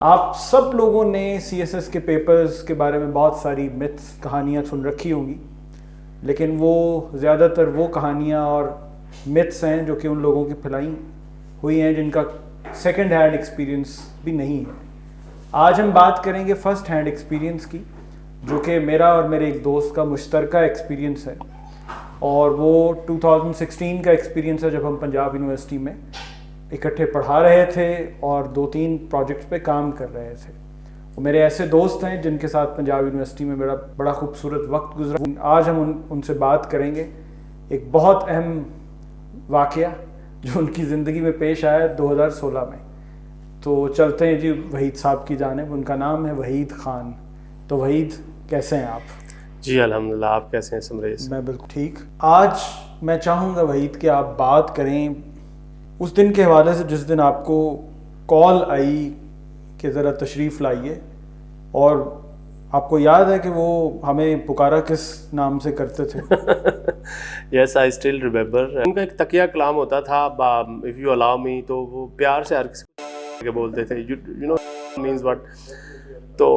آپ سب لوگوں نے سی ایس ایس کے پیپرز کے بارے میں بہت ساری متس کہانیاں سن رکھی ہوں گی، لیکن وہ زیادہ تر وہ کہانیاں اور متس ہیں جو کہ ان لوگوں کی پھیلائی ہوئی ہیں جن کا سیکنڈ ہینڈ ایکسپیرینس بھی نہیں ہے۔ آج ہم بات کریں گے فرسٹ ہینڈ ایکسپیرینس کی، جو کہ میرا اور میرے ایک دوست کا مشترکہ ایکسپیرینس ہے، اور وہ 2016 کا ایکسپیرینس ہے جب ہم پنجاب یونیورسٹی میں اکٹھے پڑھا رہے تھے اور 2-3 پروجیکٹس پہ کام کر رہے تھے۔ وہ میرے ایسے دوست ہیں جن کے ساتھ پنجاب یونیورسٹی میں میرا بڑا خوبصورت وقت گزرا۔ آج ہم ان سے بات کریں گے ایک بہت اہم واقعہ جو ان کی زندگی میں پیش آیا 2016 میں۔ تو چلتے ہیں جی وحید صاحب کی جانب۔ ان کا نام ہے وحید خان۔ تو وحید، کیسے ہیں آپ؟ جی الحمدللہ، آپ کیسے ہیں سمریز؟ میں بالکل ٹھیک۔ آج میں چاہوں گا وحید کہ آپ بات کریں اس دن کے حوالے سے جس دن آپ کو کال آئی کہ ذرا تشریف لائیے، اور آپ کو یاد ہے کہ وہ ہمیں پکارا کس نام سے کرتے تھے؟ یس آئی اسٹل ریمبر۔ ان کا ایک تقیہ کلام ہوتا تھا، اف یو الاؤ می، تو وہ پیار سے ہر کسی کو بولتے تھے، یو نو مینز واٹ۔ تو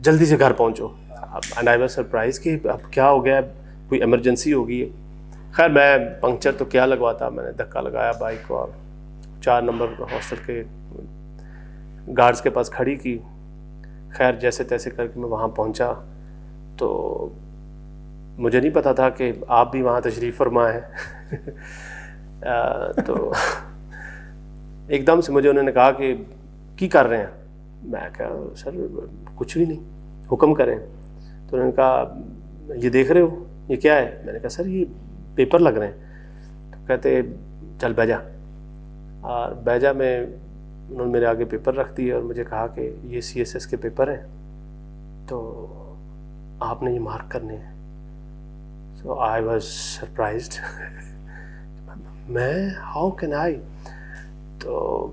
جلدی سے گھر پہنچو، اینڈ آئی واز سرپرائز کہ اب کیا ہو گیا، کوئی ایمرجنسی ہوگی۔ خیر میں پنکچر تو کیا لگواتا، میں نے دھکا لگایا بائک کو اور 4 نمبر ہاسٹل کے گارڈز کے پاس کھڑی کی۔ خیر جیسے تیسے کر کے میں وہاں پہنچا، تو مجھے نہیں پتا تھا کہ آپ بھی وہاں تشریف فرما ہیں۔ تو ایک دم سے مجھے انہوں نے کہا کہ کی کر رہے ہیں؟ میں کہا سر کچھ بھی نہیں، حکم کریں۔ تو انہوں نے کہا یہ دیکھ رہے ہو یہ کیا ہے؟ میں نے کہا سر یہ پیپر لگ رہے ہیں۔ تو کہتے چل بیجا، اور بیجا میں انہوں نے میرے آگے پیپر رکھ دیے اور مجھے کہا کہ یہ سی ایس ایس کے پیپر ہیں، تو آپ نے یہ مارک کرنے ہیں۔ سو آئی واز سرپرائزڈ۔ میں ہاؤ کین آئی؟ تو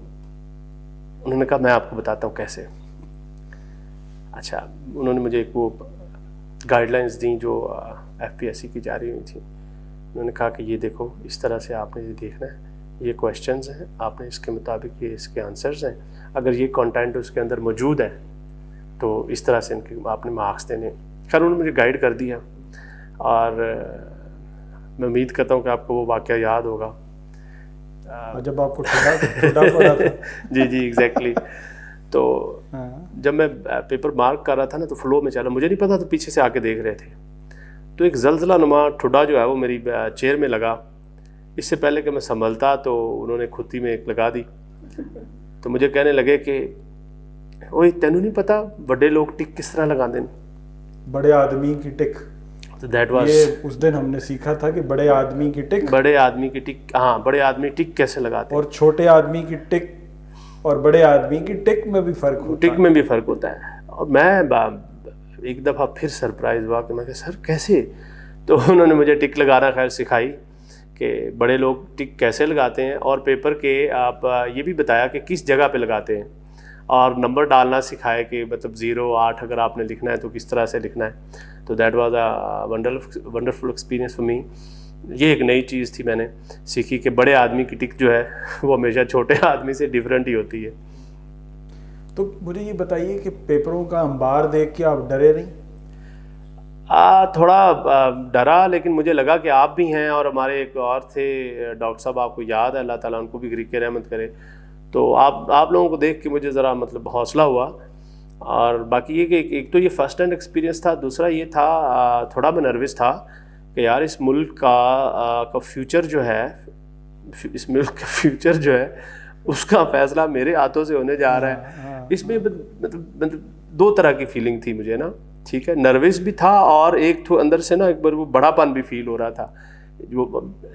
انہوں نے کہا میں آپ کو بتاتا ہوں کیسے۔ اچھا، انہوں نے مجھے ایک وہ گائیڈ لائنس دیں جو ایف پی ایس سی کی جاری ہوئی تھیں۔ انہوں نے کہا کہ یہ دیکھو اس طرح سے آپ نے یہ دیکھنا ہے، یہ کویشچنز ہیں، آپ نے اس کے مطابق یہ اس کے آنسرز ہیں، اگر یہ کنٹینٹ اس کے اندر موجود ہے تو اس طرح سے ان کے آپ نے مارکس دینے۔ خیر انہوں نے مجھے گائیڈ کر دیا، اور میں امید کرتا ہوں کہ آپ کو وہ واقعہ یاد ہوگا جب آپ کو ٹھنڈا پڑا تھا۔ جی ایگزیکٹلی۔ تو جب میں پیپر مارک کر رہا تھا نا تو فلو میں چلا، مجھے نہیں پتا تو پیچھے سے آ کے دیکھ رہے تھے، تو ایک زلزلہ نما ٹھڈا جو ہے وہ میری چیئر میں لگا۔ اس سے پہلے کہ میں سنبھلتا تو انہوں نے کھتی میں ایک لگا دی، تو مجھے کہنے لگے کہ اوے تینوں نہیں پتا بڑے لوگ ٹک کس طرح لگاتے ہیں؟ بڑے آدمی کی ٹک۔ تو دیٹ واز، یہ اس دن ہم نے سیکھا تھا کہ بڑے آدمی کی ٹک، بڑے آدمی کی ٹک، ہاں بڑے آدمی ٹک کیسے لگاتے ہیں، اور چھوٹے آدمی کی ٹک اور بڑے آدمی کی ٹک میں بھی فرق ہوتا ہے۔ ٹک میں بھی فرق ہوتا ہے۔ اور میں ایک دفعہ پھر سرپرائز ہوا کہ میں کہ سر کیسے؟ تو انہوں نے مجھے ٹک لگانا خیر سکھائی کہ بڑے لوگ ٹک کیسے لگاتے ہیں، اور پیپر کے آپ یہ بھی بتایا کہ کس جگہ پہ لگاتے ہیں، اور نمبر ڈالنا سکھائے کہ مطلب 0 8 اگر آپ نے لکھنا ہے تو کس طرح سے لکھنا ہے۔ تو that was a wonderful experience for me. یہ ایک نئی چیز تھی، میں نے سیکھی کہ بڑے آدمی کی ٹک جو ہے وہ ہمیشہ چھوٹے آدمی سے ڈیفرنٹ ہی ہوتی ہے۔ تو مجھے یہ بتائیے کہ پیپروں کا انبار دیکھ کے آپ ڈرے نہیں؟ تھوڑا ڈرا، لیکن مجھے لگا کہ آپ بھی ہیں، اور ہمارے ایک اور تھے ڈاکٹر صاحب، آپ کو یاد ہے، اللہ تعالیٰ ان کو بھی گریک رحمت کرے۔ تو آپ لوگوں کو دیکھ کے مجھے ذرا مطلب حوصلہ ہوا۔ اور باقی یہ کہ ایک تو یہ فرسٹ ہینڈ ایکسپیرینس تھا، دوسرا یہ تھا تھوڑا میں نروس تھا کہ یار اس ملک کا فیوچر جو ہے، اس ملک کا فیوچر جو ہے اس کا فیصلہ میرے ہاتھوں سے ہونے جا رہا ہے۔ اس میں مطلب 2 طرح کی فیلنگ تھی مجھے نا، ٹھیک ہے، نروس بھی تھا، اور ایک تو اندر سے نا ایک بار وہ بڑا پن بھی فیل ہو رہا تھا،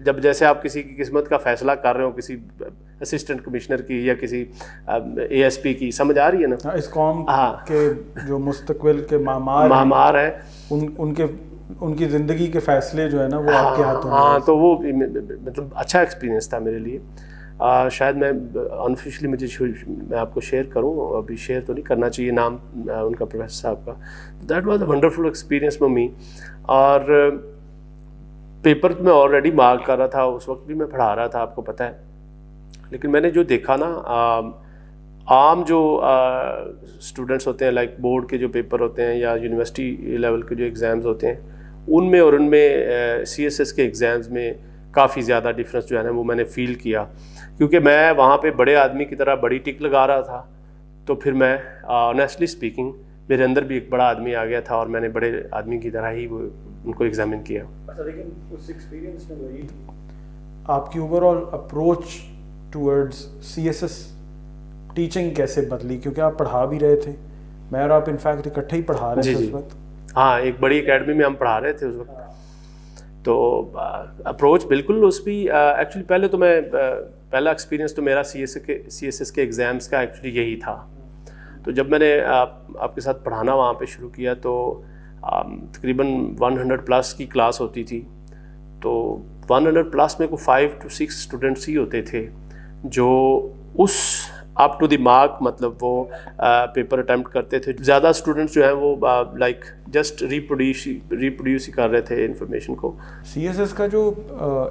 جب جیسے آپ کسی کی قسمت کا فیصلہ کر رہے ہو، کسی اسسٹنٹ کمشنر کی یا کسی اے ایس پی کی، سمجھ آ رہی ہے نا، اس قوم کے جو مستقبل کے معمار ہیں ان کی زندگی کے فیصلے جو ہے نا وہ آپ کے ہاتھوں میں۔ ہاں، تو وہ مطلب اچھا ایکسپیرینس تھا میرے لیے۔ شاید میں انفیشلی میں آپ کو شیئر کروں، ابھی شیئر تو نہیں کرنا چاہیے نام ان کا، پروفیسر صاحب کا۔ That was a wonderful experience for me. اور پیپر میں آلریڈی مارک کر رہا تھا، اس وقت بھی میں پڑھا رہا تھا، آپ کو پتہ ہے، لیکن میں نے جو دیکھا نا عام جو اسٹوڈنٹس ہوتے ہیں لائک بورڈ کے جو پیپر ہوتے ہیں یا یونیورسٹی لیول کے جو ایگزامز ہوتے ہیں ان میں اور ان میں CSS کے ایگزامز میں کافی زیادہ ڈفرینس جو ہے نا وہ میں نے فیل کیا, کیونکہ میں وہاں پہ بڑے آدمی کی طرح بڑی ٹک لگا رہا تھا, تو پھر میں آنیسٹلی اسپیکنگ میرے اندر بھی ایک بڑا آدمی آ گیا تھا اور میں نے بڑے آدمی کی طرح ہی وہ ان کو ایگزامن کیا. اچھا, لیکن اس ایکسپیرینس میں وہی آپ کی over all approach towards CSS teaching کیسے بدلی, کیونکہ آپ پڑھا بھی رہے تھے, میں اور آپ انفیکٹ اکٹھے ہی پڑھا رہے تھے اس وقت. ہاں, ایک بڑی اکیڈمی میں ہم پڑھا رہے تھے اس وقت. تو اپروچ بالکل اس بھی ایکچولی پہلے تو میں پہلا ایکسپیرینس تو میرا CSS کے ایگزامس کا ایکچولی یہی تھا. تو جب میں نے آپ کے ساتھ پڑھانا وہاں پہ شروع کیا تو تقریباً 100+ کی کلاس ہوتی تھی, تو 100+ میں کو 5 to 6 اسٹوڈنٹس ہی ہوتے تھے جو اس اپ ٹو دی مارک مطلب وہ پیپر اٹیمپٹ کرتے تھے. زیادہ اسٹوڈنٹس جو ہیں وہ لائک جسٹ ریپروڈیوس ہی کر رہے تھے انفارمیشن کو. CSS کا جو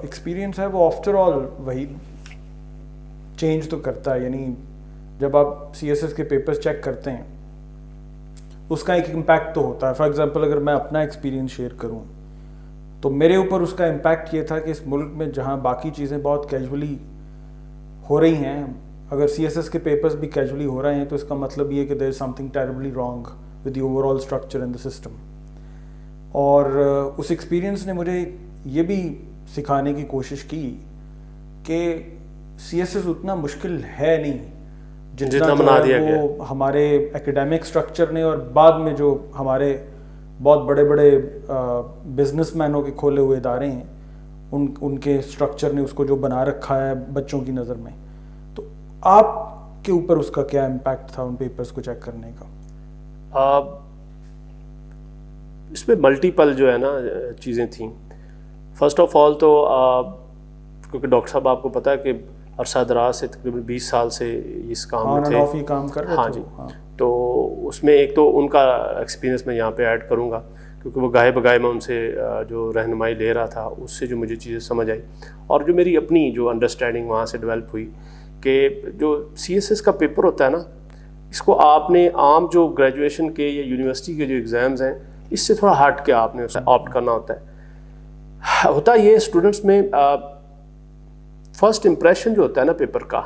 ایکسپیرینس ہے وہ آفٹر آل وہی چینج تو کرتا ہے, یعنی جب آپ CSS کے پیپرز چیک کرتے ہیں اس کا ایک امپیکٹ تو ہوتا ہے. فار ایگزامپل اگر میں اپنا ایکسپیرینس شیئر کروں تو میرے اوپر اس کا امپیکٹ یہ تھا کہ اس ملک میں جہاں باقی چیزیں بہت کیجولی ہو رہی ہیں, اگر CSS کے پیپرز بھی کیجولی ہو رہے ہیں تو اس کا مطلب یہ کہ there is something terribly wrong with the overall structure in the system. اور اس ایکسپیرینس نے مجھے یہ بھی سکھانے کی کوشش کی کہ CSS اتنا مشکل ہے نہیں جتنا بنا دیا گیا وہ ہمارے ایکیڈیمک اسٹرکچر نے اور بعد میں جو ہمارے بہت بڑے بڑے بزنس مینوں کے کھولے ہوئے ادارے ہیں ان کے اسٹرکچر نے اس کو جو بنا رکھا ہے بچوں کی نظر میں. تو آپ کے اوپر اس کا کیا امپیکٹ تھا ان پیپرز کو چیک کرنے کا؟ اس میں ملٹیپل جو ہے نا چیزیں تھیں. فرسٹ آف آل تو کیونکہ ڈاکٹر صاحب آپ کو پتہ ہے کہ عرصہ دراز سے تقریباً 20 سال سے اس کام میں تھے. کام کر رہے ہاں جی. تو اس میں ایک تو ان کا ایکسپیرینس میں یہاں پہ ایڈ کروں گا کیونکہ وہ گاہے بگاہے میں ان سے جو رہنمائی لے رہا تھا اس سے جو مجھے چیزیں سمجھ آئی اور جو میری اپنی جو انڈرسٹینڈنگ وہاں سے ڈیولپ ہوئی کہ جو CSS کا پیپر ہوتا ہے نا اس کو آپ نے عام جو گریجویشن کے یا یونیورسٹی کے جو ایگزامز ہیں اس سے تھوڑا ہٹ کے آپ نے اسے آپٹ کرنا ہوتا ہے. ہوتا یہ اسٹوڈنٹس میں فرسٹ امپریشن جو ہوتا ہے نا پیپر کا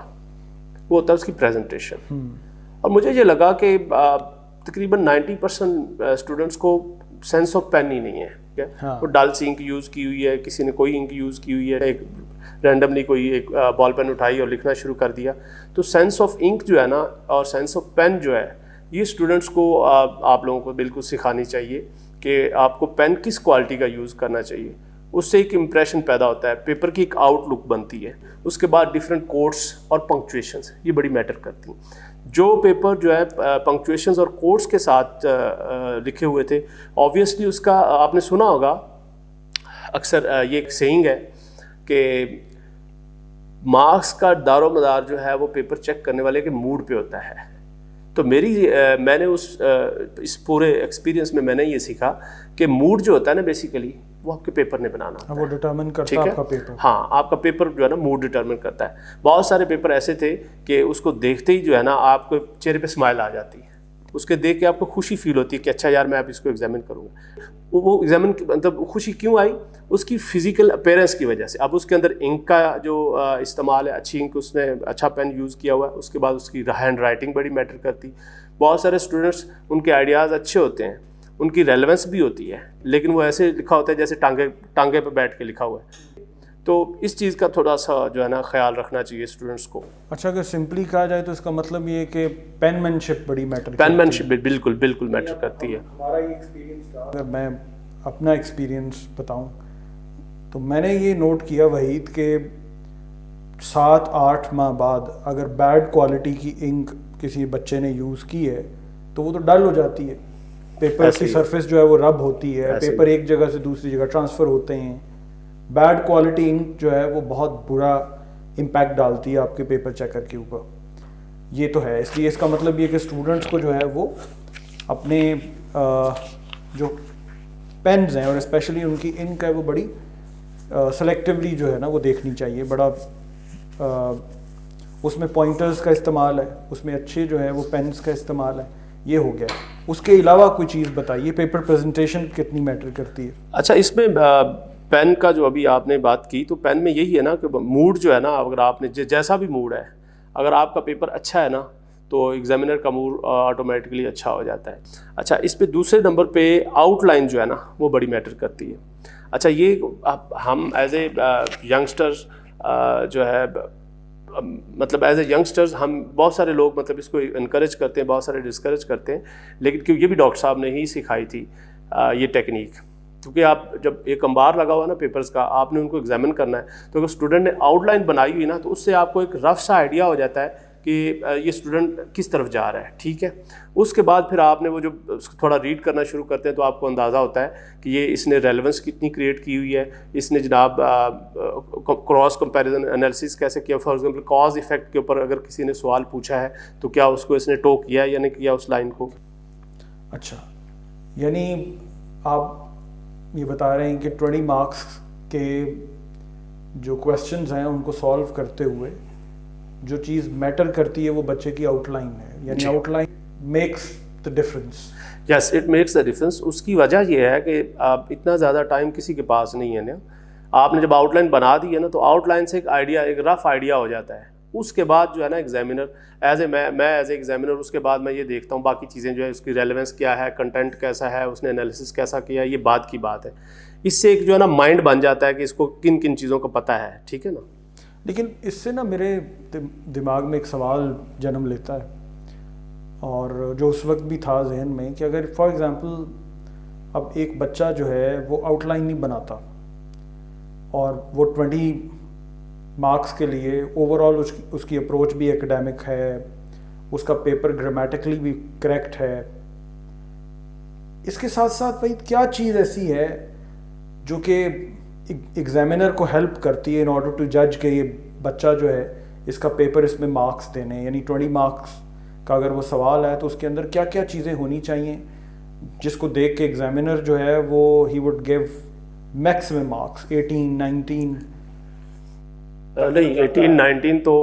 وہ ہوتا ہے اس کی پریزنٹیشن, اور مجھے یہ لگا کہ تقریباً 90% اسٹوڈنٹس کو سینس آف پین ہی نہیں ہے. وہ ڈل سی انک یوز کی ہوئی ہے, کسی نے کوئی انک یوز کی ہوئی ہے, ایک رینڈملی کوئی ایک بال پین اٹھائی اور لکھنا شروع کر دیا. تو سینس آف انک جو ہے نا اور سینس آف پین جو ہے یہ اسٹوڈنٹس کو آپ لوگوں کو بالکل سکھانی چاہیے کہ آپ کو پین کس کوالٹی کا یوز کرنا چاہیے. اس سے ایک امپریشن پیدا ہوتا ہے, پیپر کی ایک آؤٹ لک بنتی ہے. اس کے بعد ڈفرینٹ کوٹس اور پنکچویشنز یہ بڑی میٹر کرتی ہیں. جو پیپر جو ہے پنکچویشنز اور کوٹس کے ساتھ لکھے ہوئے تھے آبویسلی اس کا آپ نے سنا ہوگا اکثر یہ ایک سیئنگ ہے کہ مارکس کا دار و مدار جو ہے وہ پیپر چیک کرنے والے کے موڈ پہ ہوتا ہے. تو میں نے اس پورے ایکسپیرینس میں نے یہ سیکھا کہ موڈ جو ہوتا ہے نا بیسیکلی وہ آپ کے پیپر نے بنانا ہوتا ہے, وہ ڈٹرمن کرتا ہے آپ کا پیپر. ہاں, آپ کا پیپر جو ہے نا موڈ ڈٹرمن کرتا ہے. بہت سارے پیپر ایسے تھے کہ اس کو دیکھتے ہی جو ہے نا آپ کو چہرے پہ اسمائل آ جاتی ہے, اس کے دیکھ کے آپ کو خوشی فیل ہوتی ہے کہ اچھا یار میں اب اس کو ایگزامن کروں گا. وہ ایگزامن مطلب خوشی کیوں آئی, اس کی فزیکل اپیرنس کی وجہ سے. اب اس کے اندر انک کا جو استعمال ہے, اچھی انک اس نے اچھا پین یوز کیا ہوا ہے. اس کے بعد اس کی ہینڈ رائٹنگ بڑی میٹر کرتی. بہت سارے اسٹوڈنٹس ان کے آئیڈیاز اچھے ہوتے ہیں, ان کی ریلیونس بھی ہوتی ہے, لیکن وہ ایسے لکھا ہوتا ہے جیسے ٹانگے پہ بیٹھ کے لکھا ہوا ہے. تو اس چیز کا تھوڑا سا جو ہے نا خیال رکھنا چاہیے اسٹوڈنٹس کو. اچھا, اگر سمپلی کہا جائے تو اس کا مطلب یہ کہ پین مین شپ بڑی میٹر پین مین شپ بالکل میٹر کرتی ہے. ہمارا یہ ایکسپیرینس تھا, اگر میں اپنا ایکسپیرینس بتاؤں تو میں نے یہ نوٹ کیا وحید کہ 7-8 ماہ بعد اگر بیڈ کوالٹی کی انک کسی بچے نے یوز کی ہے تو وہ تو ڈل ہو جاتی ہے, پیپر کی سرفیس جو ہے وہ رب ہوتی ہے, پیپر ایک جگہ سے دوسری جگہ ٹرانسفر ہوتے ہیں. بیڈ کوالٹی انک جو ہے وہ بہت برا امپیکٹ ڈالتی ہے آپ کے پیپر چیکر کے اوپر. یہ تو ہے, اس لیے اس کا مطلب یہ کہ اسٹوڈنٹس کو جو ہے وہ اپنے جو پینز ہیں اور اسپیشلی ان کی انک ہے وہ بڑی سلیکٹیولی جو ہے نا وہ دیکھنی چاہیے, بڑا اس میں پوائنٹرز کا استعمال ہے, اس میں اچھے جو ہے وہ پینس کا استعمال ہے, یہ ہو گیا. اس کے علاوہ کوئی چیز بتائیے, پیپر پریزنٹیشن کتنی میٹر کرتی ہے؟ اچھا, اس میں پین کا جو ابھی آپ نے بات کی, تو پین میں یہی ہے نا کہ موڈ جو ہے نا, اگر آپ نے جیسا بھی موڈ ہے, اگر آپ کا پیپر اچھا ہے نا تو ایگزامینر کا موڈ آٹومیٹکلی اچھا ہو جاتا ہے. اچھا, اس پہ دوسرے نمبر پہ آؤٹ لائن جو ہے نا وہ بڑی میٹر کرتی ہے. اچھا, یہ ہم ایز اے ینگسٹرز جو ہے مطلب ایز اے ینگسٹرز ہم بہت سارے لوگ مطلب اس کو انکریج کرتے ہیں, بہت سارے ڈسکریج کرتے ہیں, لیکن کیوں یہ بھی ڈاکٹر صاحب نے ہی سکھائی تھی یہ ٹیکنیک. کیونکہ آپ جب ایک انبار لگا ہوا نا پیپرز کا, آپ نے ان کو ایگزامن کرنا ہے, تو اگر اسٹوڈنٹ نے آؤٹ لائن بنائی ہوئی نا تو اس سے آپ کو ایک رف سا آئیڈیا ہو جاتا ہے کہ یہ اسٹوڈنٹ کس طرف جا رہا ہے. ٹھیک ہے, اس کے بعد پھر آپ نے وہ جو تھوڑا ریڈ کرنا شروع کرتے ہیں تو آپ کو اندازہ ہوتا ہے کہ یہ اس نے ریلیونس کتنی کریٹ کی ہوئی ہے, اس نے جناب کراس کمپیریزن انالیسس کیسے کیا. فار ایگزامپل کاز ایفیکٹ کے اوپر اگر کسی نے سوال پوچھا ہے تو کیا اس کو اس نے ٹو کیا یا نہیں کیا اس لائن کو. اچھا, یعنی آپ یہ بتا رہے ہیں کہ 20 مارکس کے جو کویسچنز ہیں ان کو سالو کرتے ہوئے جو چیز میٹر کرتی ہے وہ بچے کی آؤٹ لائن ہے, یعنی outline makes the difference. Yes, it makes the difference. اس کی وجہ یہ ہے کہ اتنا زیادہ ٹائم کسی کے پاس نہیں ہے نا. آپ نے جب آؤٹ لائن بنا دی ہے نا تو آؤٹ لائن سے ایک آئیڈیا, ایک رف آئیڈیا ہو جاتا ہے. اس کے بعد جو ہے نا ایگزامینر میں ایز اے ایگزامینر اس کے بعد میں یہ دیکھتا ہوں باقی چیزیں جو ہے اس کی ریلیونس کیا ہے, کنٹینٹ کیسا ہے, اس نے انالیسس کیسا کیا, یہ بات کی بات ہے. اس سے ایک جو ہے نا مائنڈ بن جاتا ہے کہ اس کو کن کن چیزوں کا پتہ ہے. ٹھیک ہے نا. لیکن اس سے نا میرے دماغ میں ایک سوال جنم لیتا ہے, اور جو اس وقت بھی تھا ذہن میں, کہ اگر فار ایگزامپل اب ایک بچہ جو ہے وہ آؤٹ لائن نہیں بناتا اور وہ 20 مارکس کے لیے اوور آل اس کی اپروچ بھی ایکڈیمک ہے, اس کا پیپر گرامیٹیکلی بھی کریکٹ ہے, اس کے ساتھ ساتھ بھائی کیا چیز ایسی ہے جو کہ ایگزامینر کو ہیلپ کرتی ہے ان آرڈر ٹو جج کہ یہ بچہ جو ہے اس کا پیپر اس میں مارکس دینے, یعنی 20 مارکس کا اگر وہ سوال ہے تو اس کے اندر کیا کیا چیزیں ہونی چاہیے جس کو دیکھ کے ایگزامینر جو ہے وہ he would give maximum marks 18, 19. نہیں, 18, 19 تو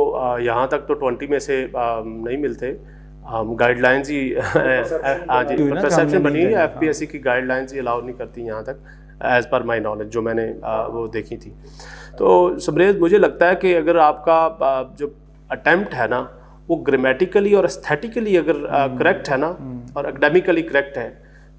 یہاں تک تو 20 میں سے نہیں ملتے. گائیڈ لائنز ہی پرسیپشن بنی ہے, ایف پی ایس سی کی گائیڈ لائنز ہی الاؤ نہیں کرتی یہاں تک, ایز پر مائی نالج جو میں نے وہ دیکھی تھی. تو سمریز مجھے لگتا ہے کہ اگر آپ کا جو اٹیمپٹ ہے نا وہ گرامیٹیکلی اور استھیٹیکلی اگر کریکٹ ہے نا اور اکیڈیمکلی کریکٹ ہے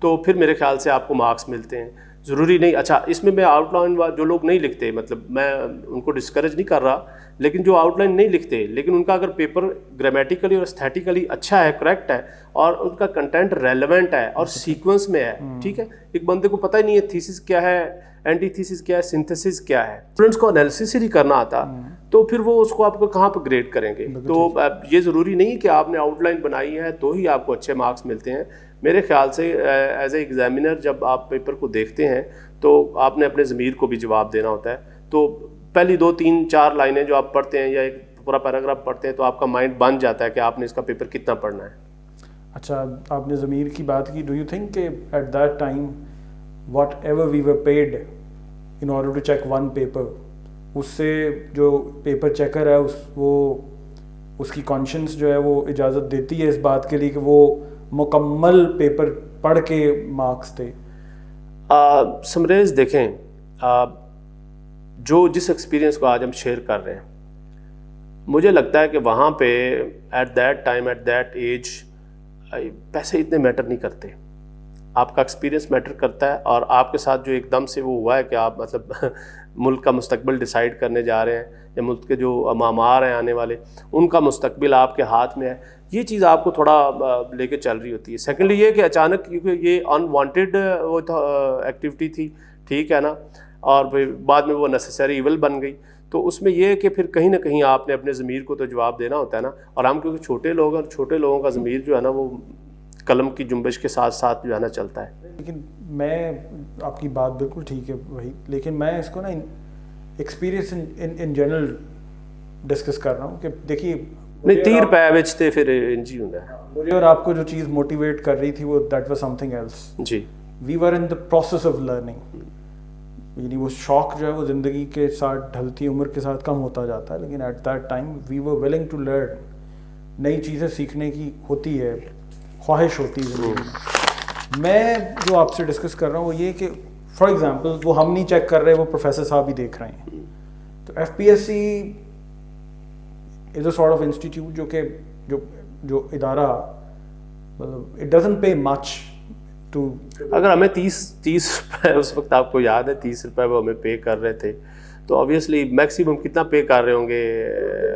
تو پھر میرے خیال سے آپ کو مارکس ملتے ہیں. ضروری نہیں. اچھا, اس میں آؤٹ لائن جو لوگ نہیں لکھتے, مطلب میں ان کو ڈسکریج نہیں کر رہا, لیکن جو آؤٹ لائن نہیں لکھتے لیکن ان کا اگر پیپر گرامیٹیکلی اور استھیٹیکلی اچھا ہے, کریکٹ ہے, اور ان کا کنٹینٹ ریلیونٹ ہے اور سیکوینس میں ہے. ٹھیک ہے, ایک بندے کو پتہ ہی نہیں ہے تھیسس کیا ہے, اینٹی تھیسس کیا ہے, سنتھسس کیا ہے, اسٹوڈنٹس کو انالیسس ہی نہیں کرنا آتا تو پھر وہ اس کو آپ کو کہاں پہ گریڈ کریں گے. تو یہ ضروری نہیں کہ آپ نے آؤٹ لائن بنائی ہے تو ہی آپ کو اچھے مارکس ملتے ہیں. میرے خیال سے ایز اے ایگزامینر جب آپ پیپر کو دیکھتے ہیں تو آپ نے اپنے ضمیر کو بھی جواب دینا ہوتا ہے. تو پہلی 2, 3, 4 لائنیں جو آپ پڑھتے ہیں یا ایک پورا پیراگراف پڑھتے ہیں تو آپ کا مائنڈ بن جاتا ہے کہ آپ نے اس کا پیپر کتنا پڑھنا ہے. اچھا, آپ نے ضمیر کی بات کی. ڈو یو تھنک کہ at that time whatever we were paid in order to check one paper, اس سے جو پیپر چیکر ہے اس کی کانشنس جو ہے وہ اجازت دیتی ہے اس بات کے لیے کہ وہ مکمل پیپر پڑھ کے مارکس دے؟ سمریز دیکھیں, جو جس ایکسپیرینس کو آج ہم شیئر کر رہے ہیں, مجھے لگتا ہے کہ وہاں پہ at that time at that age پیسے اتنے میٹر نہیں کرتے. آپ کا ایکسپیرینس میٹر کرتا ہے, اور آپ کے ساتھ جو ایک دم سے وہ ہوا ہے کہ آپ مطلب ملک کا مستقبل ڈیسائیڈ کرنے جا رہے ہیں, یا ملک کے جو معمار ہیں آنے والے ان کا مستقبل آپ کے ہاتھ میں ہے, یہ چیز آپ کو تھوڑا لے کے چل رہی ہوتی ہے. سیکنڈلی یہ کہ اچانک کیونکہ یہ انوانٹیڈ وہ ایکٹیویٹی تھی, ٹھیک ہے نا, اور پھر بعد میں وہ نیسیسری ایول بن گئی, تو اس میں یہ ہے کہ پھر کہیں نہ کہیں آپ نے اپنے ضمیر کو تو جواب دینا ہوتا ہے نا. اور ہم کیونکہ چھوٹے لوگ ہیں, اور چھوٹے لوگوں کا ضمیر جو ہے نا وہ قلم کی جنبش کے ساتھ ساتھ جو ہے نا چلتا ہے. لیکن میں آپ کی بات بالکل ٹھیک ہے وہی, لیکن میں اس کو نا ایکسپیرینس ان جنرل ڈسکس کر رہا ہوں کہ دیکھیے نہیں, تیر پے بچتے پھر انجی ہوں گا. مجھے اور آپ کو جو چیز موٹیویٹ کر رہی تھی وہ that was something else. جی, we were in the process of learning. یعنی وہ شوق جو ہے وہ زندگی کے ساتھ ڈھلتی عمر کے ساتھ کم ہوتا جاتا ہے, لیکن at that time we were willing to learn, نئی چیزیں سیکھنے کی ہوتی ہے, خواہش ہوتی ہے زندگی میں. میں جو آپ سے ڈسکس کر رہا ہوں وہ یہ کہ فار ایگزامپل وہ ہم نہیں چیک کر رہے, وہ پروفیسر صاحب ہی دیکھ رہے ہیں. تو F P S C is a sort of institute جو کہ جو ادارہ مطلب it doesn't pay much to. اگر ہمیں 30 روپے اس وقت آپ کو یاد ہے 30 روپے وہ ہمیں پے کر رہے تھے, تو obviously میکسیمم کتنا پے کر رہے ہوں گے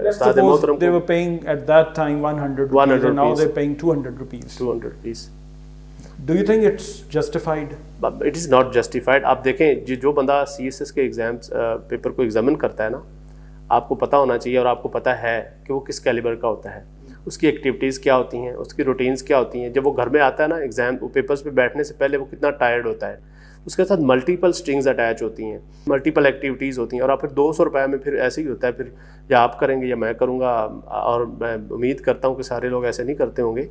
استاد محترم کو؟ They were paying at that time 100 rupees and now they're paying 200 rupees. 200 rupees. Do you think it's justified? It is not justified. آپ دیکھیں جو بندہ سی ایس ایس کے ایگزامس پیپر کو ایگزامن کرتا ہے نا, آپ کو پتہ ہونا چاہیے اور آپ کو پتہ ہے کہ وہ کس کیلیبر کا ہوتا ہے, اس کی ایکٹیویٹیز کیا ہوتی ہیں, اس کی روٹینز کیا ہوتی ہیں. جب وہ گھر میں آتا ہے نا ایگزام پیپرز پہ بیٹھنے سے پہلے وہ کتنا ٹائرڈ ہوتا ہے, اس کے ساتھ ملٹیپل اسٹرنگز اٹیچ ہوتی ہیں, ملٹیپل ایکٹیویٹیز ہوتی ہیں, اور آپ پھر 200 روپے میں پھر ایسے ہی ہوتا ہے, پھر یا آپ کریں گے یا میں کروں گا, اور میں امید کرتا ہوں کہ سارے لوگ ایسے نہیں کرتے ہوں گے,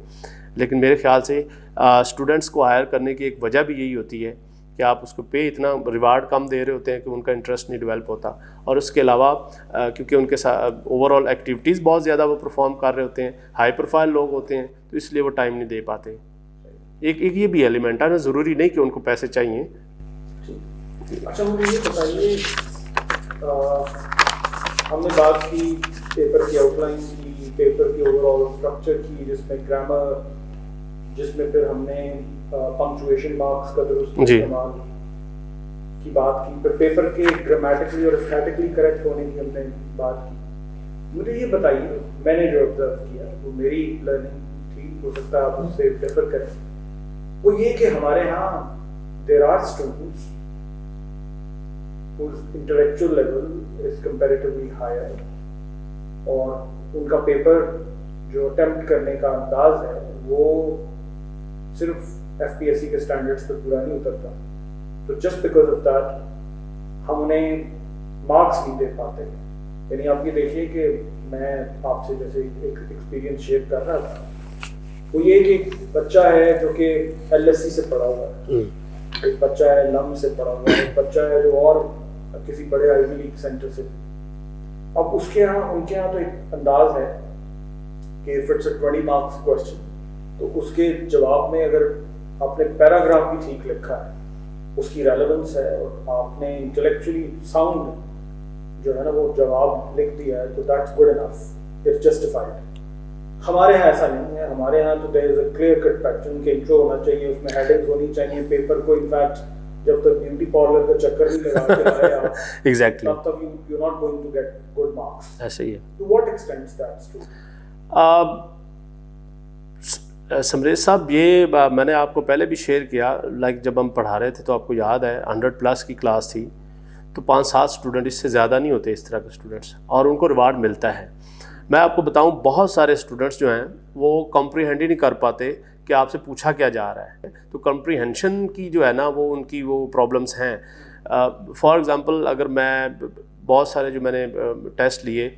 لیکن میرے خیال سے اسٹوڈنٹس کو ہائر کرنے کی ایک وجہ بھی یہی ہوتی ہے کہ آپ اس کو پے اتنا ریوارڈ کم دے رہے ہوتے ہیں کہ ان کا انٹرسٹ نہیں ڈیولپ ہوتا, اور اس کے علاوہ کیونکہ ان کے ساتھ اوور آل ایکٹیویٹیز بہت زیادہ وہ پرفارم کر رہے ہوتے ہیں, ہائی پروفائل لوگ ہوتے ہیں, تو اس لیے وہ ٹائم نہیں دے پاتے. ایک یہ بھی ایلیمنٹ ہے نا, ضروری نہیں کہ ان کو پیسے چاہیے. اچھا مجھے یہ بتائیے, ہم نے بات کی پیپر کی آؤٹ لائن کی, پیپر کی اوور آل اسٹرکچر کی, جس میں گرامر, جس میں پھر ہم نے پنکچویشن مارکس کا درست استعمال کی بات کی, پھر پیپر کے گرامیٹیکلی اور اسٹیٹکلی کریکٹ ہونے کی ہم نے بات کی. مجھے یہ بتائیے, میں نے جو آبزرو کیا وہ میری لرننگ تھی, ہو سکتا ہے آپ اس سے ڈفر کریں, وہ یہ کہ ہمارے ہاں there are students whose intellectual level is comparatively higher, اور ان کا پیپر جو اٹیمپٹ کرنے کا انداز ہے وہ صرف ایف پی ایس سی کے اسٹینڈرڈس پہ پورا نہیں اترتا. تو جسٹ بیکاز آف دیٹ ہم انہیں مارکس نہیں دے پاتے. یعنی آپ یہ دیکھیے کہ میں آپ سے جیسے ایک ایکسپیرینس شیئر کر رہا تھا, وہ یہ کہ ایک بچہ ہے جو کہ ایل ایس سی سے پڑھا ہوا ہے, ایک بچہ ہے لم سے پڑھا ہوا ہے, ایک بچہ ہے جو اور کسی بڑے آئیوی لیگ سینٹر سے. اب اس کے یہاں ان کے یہاں تو ایک انداز ہے کہ if it's a 20 marks question تو اس کے جواب میں اگر آپ نے پیراگراف بھی ٹھیک لکھا ہے, اس کی ریلیونس ہے, اور آپ نے انٹلیکچولی ساؤنڈ جو ہے نا وہ جواب لکھ دیا ہے, تو that's good enough, it's justified. ہمارے یہاں ایسا نہیں ہے. ہمارے یہاں تو there is a clear cut pattern کہ انٹرو ہونا چاہیے, اس میں ہیڈنگز ہونی چاہیے, پیپر کو انفیکٹ جب تک بیوٹی پارلر کا چکر نہیں لگا کے لائے آپ ایگزیکٹلی تب تک you're not going to get good marks. ایسے ہی ہے. To what extent is that true? سمریش صاحب, یہ میں نے آپ کو پہلے بھی شیئر کیا, لائک جب ہم پڑھا رہے تھے تو آپ کو یاد ہے 100+ کی کلاس تھی, تو 5-7 اسٹوڈنٹ, اس سے زیادہ نہیں ہوتے اس طرح کے اسٹوڈنٹس, اور ان کو ریوارڈ ملتا ہے. میں آپ کو بتاؤں بہت سارے اسٹوڈنٹس جو ہیں وہ کمپریہینڈ ہی نہیں کر پاتے کہ آپ سے پوچھا کیا جا رہا ہے. تو کمپریہنشن کی جو ہے نا وہ ان کی وہ پرابلمس ہیں. فار ایگزامپل اگر میں بہت سارے جو میں نے ٹیسٹ لیے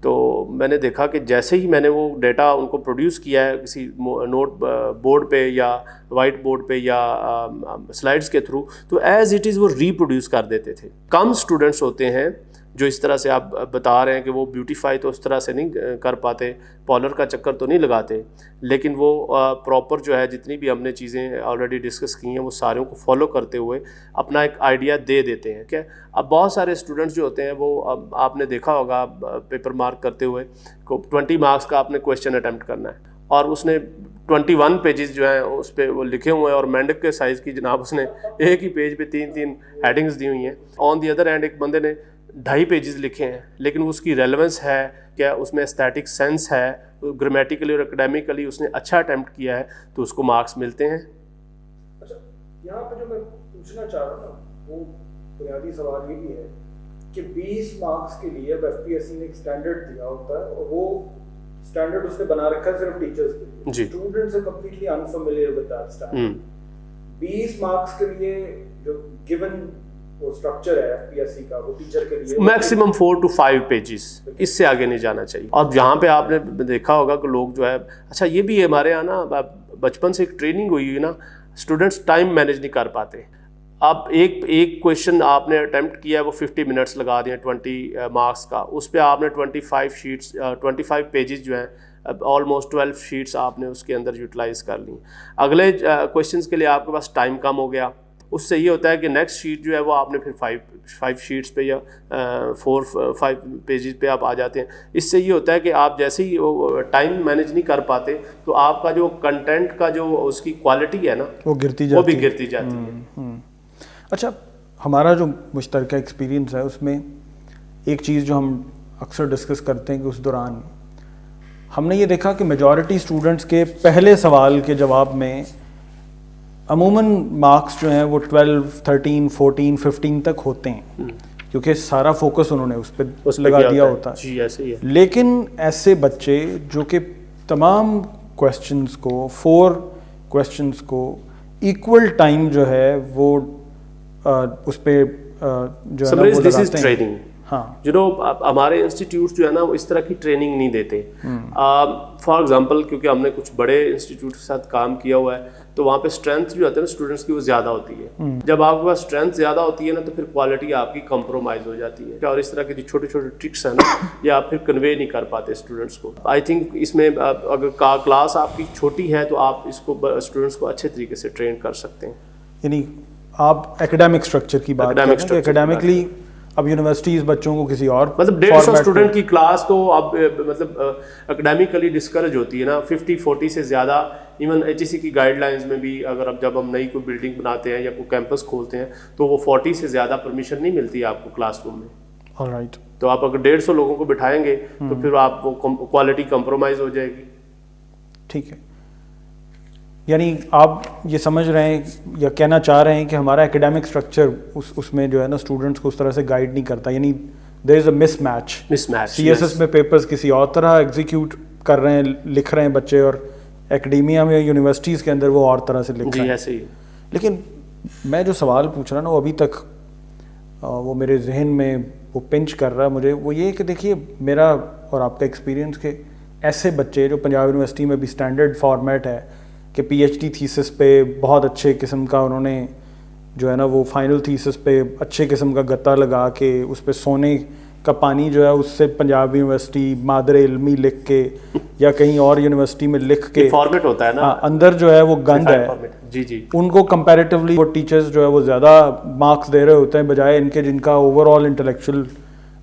تو میں نے دیکھا کہ جیسے ہی میں نے وہ ڈیٹا ان کو پروڈیوس کیا ہے کسی نوٹ بورڈ پہ یا وائٹ بورڈ پہ یا سلائڈس کے تھرو, تو ایز اٹ از وہ ریپروڈیوس کر دیتے تھے. کم اسٹوڈنٹس ہوتے ہیں جو اس طرح سے آپ بتا رہے ہیں کہ وہ بیوٹیفائی تو اس طرح سے نہیں کر پاتے, پارلر کا چکر تو نہیں لگاتے, لیکن وہ پراپر جو ہے جتنی بھی ہم نے چیزیں آلریڈی ڈسکس کی ہیں وہ ساروں کو فالو کرتے ہوئے اپنا ایک آئیڈیا دے دیتے ہیں. کہ اب بہت سارے اسٹوڈنٹس جو ہوتے ہیں وہ آپ نے دیکھا ہوگا پیپر مارک کرتے ہوئے 20 مارکس کا آپ نے کویشچن اٹیمپٹ کرنا ہے, اور اس نے 21 پیجز جو ہیں اس پہ وہ لکھے ہوئے ہیں, اور مینڈک کے سائز کی جناب اس نے ایک ہی پیج پہ 3 ہیڈنگز دی ہوئی ہیں. آن دی ادر ہینڈ ایک بندے نے 2.5 پیجز لکھے ہیں, لیکن اس کی ریلیونس ہے, کیا اس میں اسٹیٹک سینس ہے, گرامیٹیکلی اور اکیڈیمکلی اس نے اچھا اٹیمپٹ کیا ہے, تو اس کو مارکس ملتے ہیں. اچھا, یہاں پہ جو میں پوچھنا چاہ رہا ہوں نا وہ بنیادی سوال یہ بھی ہے کہ 20 مارکس کے لیے ایف پی ایس سی نے ایک اسٹینڈرڈ دیا ہوتا ہے, اور وہ اسٹینڈرڈ اس نے بنا رکھا ہے صرف ٹیچرز کے لیے. Students are completely unfamiliar with that standard. 20 marks کے لیے جو گیون وہ اسٹرکچر ہے ایف پی ایس سی کا, وہ ٹیچر کے لیے میکسیمم 4 to 5 پیجز, اس سے آگے نہیں جانا چاہیے. اور یہاں پہ آپ نے دیکھا ہوگا کہ لوگ جو ہے, اچھا یہ بھی ہے ہمارے یہاں نا بچپن سے ایک ٹریننگ ہوئی ہے نا, اسٹوڈنٹس ٹائم مینیج نہیں کر پاتے. آپ ایک کویشچن آپ نے اٹیمپٹ کیا ہے وہ 50 منٹس لگا دیں 20 مارکس کا, اس پہ آپ نے 25 شیٹس 25 پیجز جو ہیں آلموسٹ 12 شیٹس آپ نے اس کے اندر یوٹیلائز کر لیں. اگلے کویشچنس کے لیے آپ کے پاس ٹائم کم ہو گیا, اس سے یہ ہوتا ہے کہ نیکسٹ شیٹ جو ہے وہ آپ نے پھر 5 شیٹس پہ یا 4-5 پیجز پہ آپ آ جاتے ہیں. اس سے یہ ہوتا ہے کہ آپ جیسے ہی ٹائم مینیج نہیں کر پاتے تو آپ کا جو کنٹینٹ کا جو اس کی کوالٹی ہے نا وہ بھی گرتی جاتی ہے. اچھا, ہمارا جو مشترکہ ایکسپیرینس ہے اس میں ایک چیز جو ہم اکثر ڈسکس کرتے ہیں کہ اس دوران ہم نے یہ دیکھا کہ میجورٹی اسٹوڈنٹس کے پہلے سوال کے جواب میں عموماً مارکس جو ہیں وہ 12, 13, 14, 15 تک ہوتے ہیں, کیونکہ سارا فوکس انہوں نے اس پہ لگا دیا ہوتا ہے. جی ایسے ہی ہے. لیکن ایسے بچے جو کہ تمام کویسچنس کو 4 کویسچنس کو ایکول ٹائم جو ہے وہ اس پہ جو ہے نا وہ لگاتے ہیں. ہاں, ہمارے انسٹیٹیوٹ جو ہے نا وہ اس طرح کی ٹریننگ نہیں دیتے. فار ایگزامپل کیونکہ ہم نے کچھ بڑے انسٹیٹیوٹ کے ساتھ کام کیا ہوا ہے تو وہاں پہ اسٹرینتھ جو ہوتا ہے نا اسٹوڈنٹس کی وہ زیادہ ہوتی ہے. جب آپ کے پاس اسٹرینتھ زیادہ ہوتی ہے نا تو پھر کوالٹی آپ کی کمپرومائز ہو جاتی ہے, اور اس طرح کے جو چھوٹے چھوٹے ٹرکس ہیں نا یہ آپ پھر کنوے نہیں کر پاتے اسٹوڈنٹس کو. آئی تھنک اس میں اگر کلاس آپ کی چھوٹی ہے تو آپ اس کو اسٹوڈنٹس کو اچھے طریقے سے ٹرین کر سکتے ہیں. یعنی آپ ایکیڈیمک اسٹرکچر کی بات کریں کہ ایکیڈیمکلی اب یونیورسٹیز بچوں کو کسی اور مطلب 150 اسٹوڈنٹ کی کلاس تو اب مطلب اکیڈیمکلی ڈسکریج ہوتی ہے نا. 50-40 سے زیادہ ایون HEC کی گائیڈ لائنز میں بھی اگر اب جب ہم نئی کوئی بلڈنگ بناتے ہیں یا کوئی کیمپس کھولتے ہیں تو وہ 40 سے زیادہ پرمیشن نہیں ملتی آپ کو کلاس روم میں. آلرائٹ, تو آپ اگر 150 لوگوں کو بٹھائیں گے تو پھر آپ کو کوالٹی کمپرومائز ہو جائے گی. ٹھیک ہے, یعنی آپ یہ سمجھ رہے ہیں یا کہنا چاہ رہے ہیں کہ ہمارا ایکیڈیمک اسٹرکچر اس میں جو ہے نا اسٹوڈنٹس کو اس طرح سے گائیڈ نہیں کرتا, یعنی there is a miss match. CSS میں پیپرز کسی اور طرح ایگزیکیوٹ کر رہے ہیں, لکھ رہے ہیں بچے, اور ایکڈیمیا میں یونیورسٹیز کے اندر وہ اور طرح سے لکھ رہے ہیں. ایسے ہی. لیکن میں جو سوال پوچھ رہا نا وہ ابھی تک وہ میرے ذہن میں وہ پنچ کر رہا ہے مجھے, وہ یہ کہ دیکھیے میرا اور آپ کا ایکسپیرینس کہ ایسے بچے جو پنجاب یونیورسٹی میں بھی اسٹینڈرڈ فارمیٹ ہے کہ PhD تھیسس پہ بہت اچھے قسم کا انہوں نے جو ہے نا وہ فائنل تھیسس پہ اچھے قسم کا گتا لگا کے اس پہ سونے کا پانی جو ہے اس سے پنجاب یونیورسٹی مادر علمی لکھ کے یا کہیں اور یونیورسٹی میں لکھ کے فارمیٹ ہوتا ہے نا اندر جو ہے وہ گند ہے. جی ان کو کمپیریٹیولی وہ ٹیچرز جو ہے وہ زیادہ مارکس دے رہے ہوتے ہیں بجائے ان کے جن کا اوور آل انٹلیکچوئل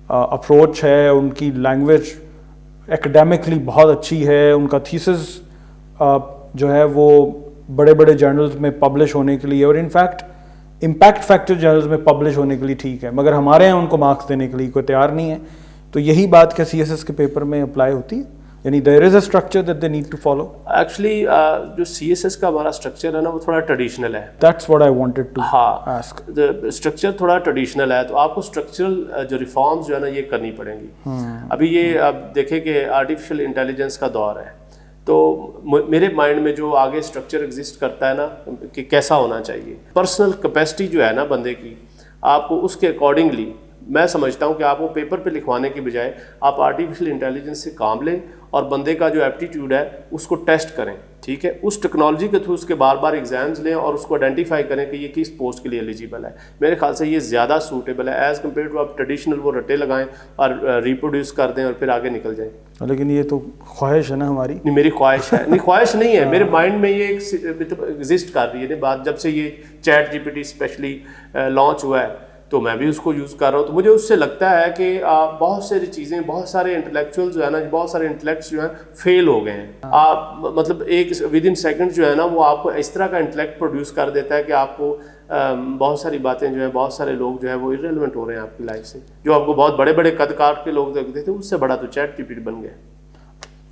اپروچ ہے, ان کی لینگویج ایکڈیمکلی بہت اچھی ہے, ان کا تھیسس جو ہے وہ بڑے بڑے جرنلز میں پبلش ہونے کے لیے اور انفیکٹ امپیکٹ فیکٹر جرنلز میں پبلش ہونے کے لیے ٹھیک ہے, مگر ہمارے یہاں ان کو مارکس دینے کے لیے کوئی تیار نہیں ہے. تو یہی بات کیا CSS کے پیپر میں اپلائی ہوتی ہے, یعنی there is a structure that they need to follow. Actually جو CSS کا ہمارا اسٹرکچر ہے نا وہ تھوڑا ٹریڈیشنل ہے. That's what I wanted to ask. Structure تھوڑا ٹریڈیشنل ہے تو آپ کو اسٹرکچرل جو ریفارمز جو ہے نا یہ کرنی پڑیں گی. ابھی یہ آپ دیکھیں کہ آرٹیفیشیل انٹیلیجنس کا دور ہے, تو میرے مائنڈ میں جو آگے اسٹرکچر ایگزسٹ کرتا ہے نا کہ کیسا ہونا چاہیے. پرسنل کیپیسٹی جو ہے نا بندے کی, آپ کو اس کے اکارڈنگلی میں سمجھتا ہوں کہ آپ کو پیپر پہ لکھوانے کی بجائے آپ آرٹیفیشیل انٹیلیجنس سے کام لیں اور بندے کا جو ایپٹیٹیوڈ ہے اس کو ٹیسٹ کریں. ٹھیک ہے, اس ٹیکنالوجی کے تھرو اس کے بار بار ایگزامز لیں اور اس کو آئیڈینٹیفائی کریں کہ یہ کس پوسٹ کے لیے ایلیجیبل ہے. میرے خیال سے یہ زیادہ سوٹیبل ہے ایز کمپیئر ٹو آپ ٹریڈیشنل وہ رٹے لگائیں اور ریپروڈیوس کر دیں اور پھر آگے نکل جائیں. لیکن یہ تو خواہش ہے نا ہماری. نہیں, میری خواہش ہے, نہیں خواہش نہیں ہے, میرے مائنڈ میں یہ ایگزسٹ کر رہی ہے بات. جب سے یہ چیٹ GPT اسپیشلی لانچ ہوا ہے تو میں بھی اس کو یوز کر رہا ہوں, تو مجھے اس سے لگتا ہے کہ بہت ساری چیزیں, بہت سارے انٹلیکچوئل جو ہے نا, بہت سارے انٹلیکٹس جو ہیں فیل ہو گئے ہیں. آپ مطلب ایک ود ان سیکنڈ جو ہے نا وہ آپ کو اس طرح کا انٹلیکٹ پروڈیوس کر دیتا ہے کہ آپ کو بہت ساری باتیں جو ہیں, بہت سارے لوگ جو ہے وہ ارریلیونٹ ہو رہے ہیں آپ کی لائف سے. جو آپ کو بہت بڑے بڑے قد کاٹ کے لوگ دیکھتے تھے اس سے بڑا تو چیٹ GPT بن گیا.